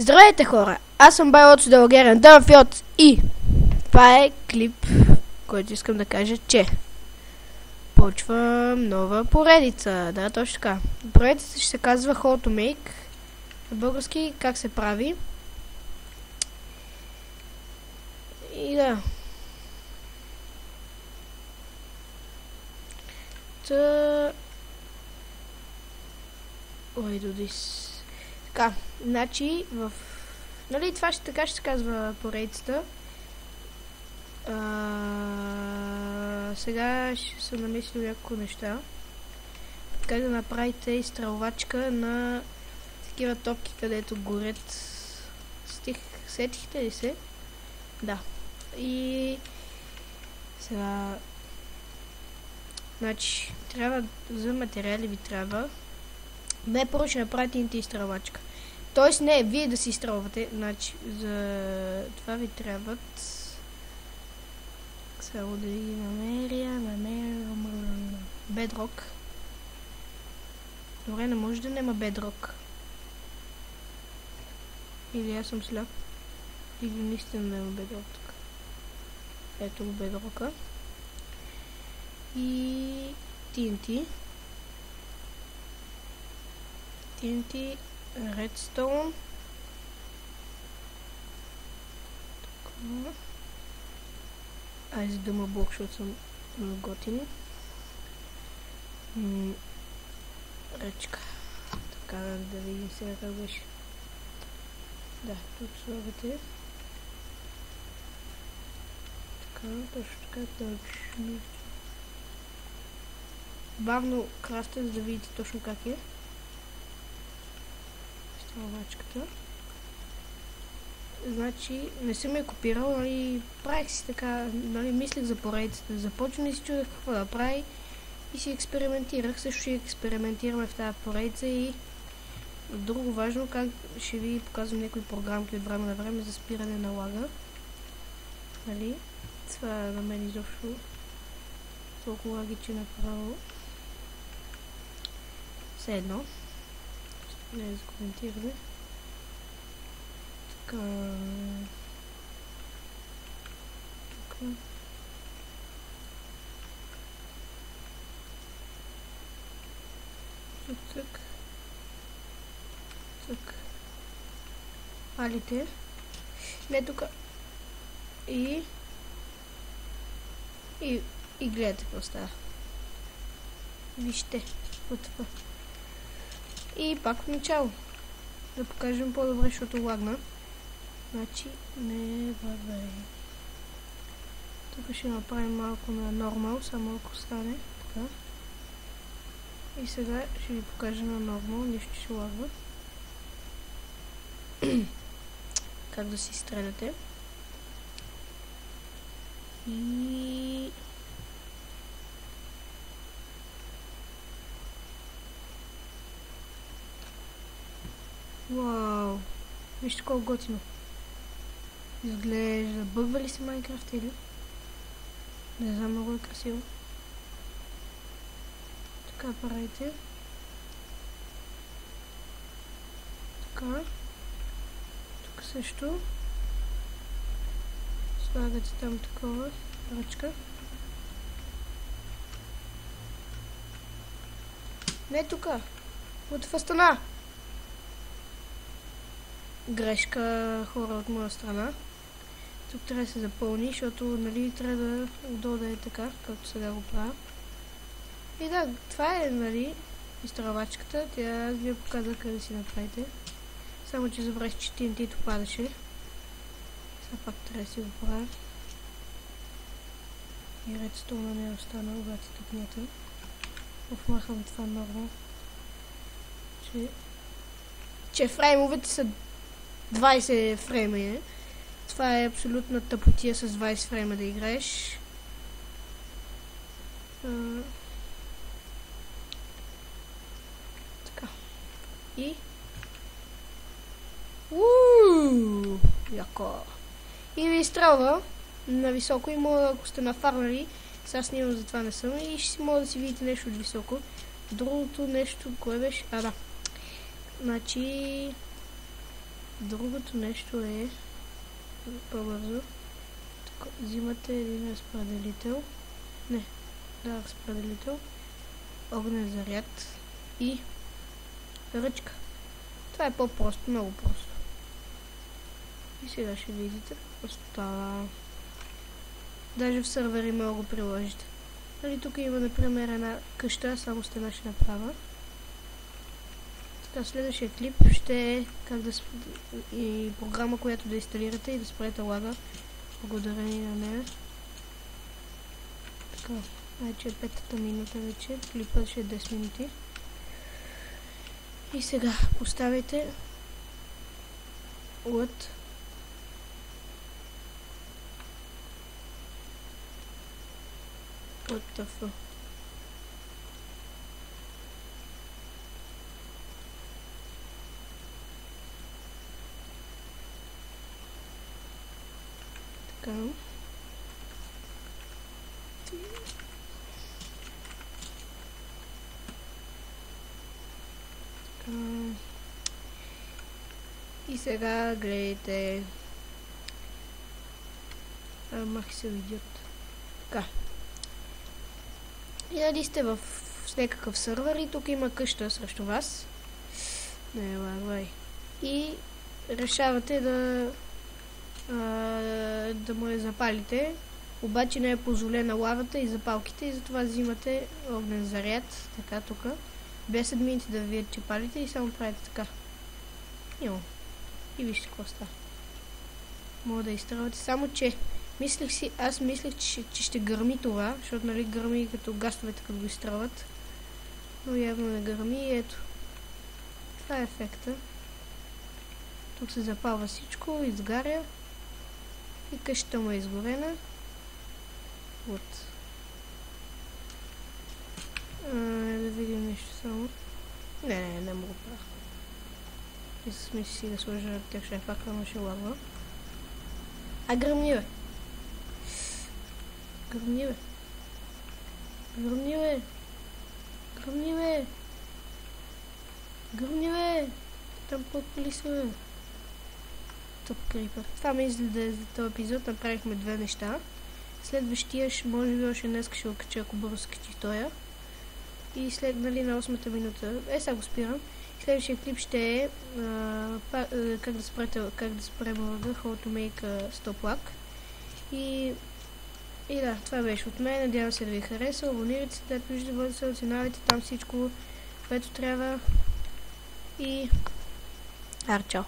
Здравейте хора, аз съм Байлото Делагерен Дънфилд и това е клип, който искам да кажа, че почвам нова поредица. Да, точно така. Поредицата ще се казва How to Make, на български как се прави. И да. Ой, до this. Така, значи нали, това така ще се казва поредицата. Сега ще се намислил няколко неща. Как да направите изстрелвачка на такива топки, където горят. Сетихте ли се? Да. И сега значи трябва за материали ви трябва. Не, първо ще направите изстрелвачка. Тоест не, вие да си изстрелвате. Значи за това ви трябват. Само да ги намеря. Бедрок. Добре, не може да няма бедрок. Или аз съм сляп. Или наистина няма бедрок тук. Ето го бедрока. И TNT. TNT, Redstone. Така. Айде да ма блок, защото съм готин. Ръчка. Така, да видим сега как беше. Да, тук слагате. Така, точно така, точно. Бавно красте, за да видите точно как е. Стравачката. Значи, не съм я копирал, нали, правих си така, нали, мислех за поредицата. Започвам и си чудех какво да прави и си експериментирах. Също ще експериментираме в тази поредица и друго важно, как ще ви показвам някои програмки от време на време за спиране на лага. Нали, това на мен изобщо толкова лагиче направо. Все едно. Не да коментираме. Така. Така. Цък. Цък. Палите. Не тук. И гледате какво става. Вижте. Вот това. И пак в начало. Да покажем по-добре, защото лагна. Значи, не бъде. Тук ще направим малко на нормал, само ако стане. Така. И сега ще ви покажа на нормал, нищо ще лагва. Как да си стреляте. И вау! Вижте колко готино. Изглежда. Бъгва ли се Майнкрафт или? Не знам, много е красиво. Така правите. Така. Тук също. Слагате там такова ръчка. Не тука. От фастана. Грешка, хора, от моя страна. Тук трябва да се запълни, защото нали трябва да отдолу да е така, както сега го правя. И да, това е нали изтравачката. Тя аз ви показах къде си направите. Само че забравих, че TNT-то падаше. Сега пак трябва да си го правя. И редстоуна не е останал, обаче тук нето. Обмахам това много. Че фреймовете са 20 фрейма е. Това е абсолютна тъпотия с 20 фрейма да играеш. Така. И яко. И ви изстрелва на високо и мога, ако сте нафарнали, сега снимам, затова не съм, и ще си мога да си видите нещо от високо. Другото нещо, кое беше? Да. Значи Другото нещо е по-бързо. Взимате един разпределител. Разпределител. Огнен заряд и ръчка. Това е по-просто, много просто. И сега ще видите какво става. Даже в сервери мога го приложите. Нали, тук има, например, една къща, само стена ще направя. Така, следващия клип ще е как да и програма, която да инсталирате и да спрете лага. Благодарение на нея. Така, вече е 5-та минута вече. Клипът ще е 10 минути. И сега поставяйте от ТФ. Така. И сега гледайте. Мах се идиот. Така. И нали сте в някакъв сървър и тук има къща срещу вас. Не, лагай. И решавате да му я запалите. Обаче не е позволена лавата и запалките и затова взимате огнен заряд. Така тук. Без админите да видят, че палите и само правите така. И вижте какво става. Мога да изтръвате. Само че аз мислех, че ще гърми това, защото нали гърми като гастовете, като го изтръват. Но явно не гърми и ето. Това е ефекта. Тук се запалва всичко, изгаря. И къщата му е изгорена. Вот. Да видим нещо само. Не мога правя. И с мисли си да сложа текша ефакта, но ще лагва. Гръмни бе! Гръмни бе! Гръмни бе! Гръмни бе! Гръмни бе! Там подпали се бе! Топ крипър. Това ме изгледа за този епизод. Направихме две неща. Следващия, може би още днес ще го кача, ако бързо скачи тоя. И след, нали, на 8-та минута. Сега го спирам. Следващия клип ще е как да спрем лага, how to make stop lag. И да, това беше от мен. Надявам се да ви хареса. Абонирайте се, да виждате, се оценявайте там всичко, което трябва. И чао!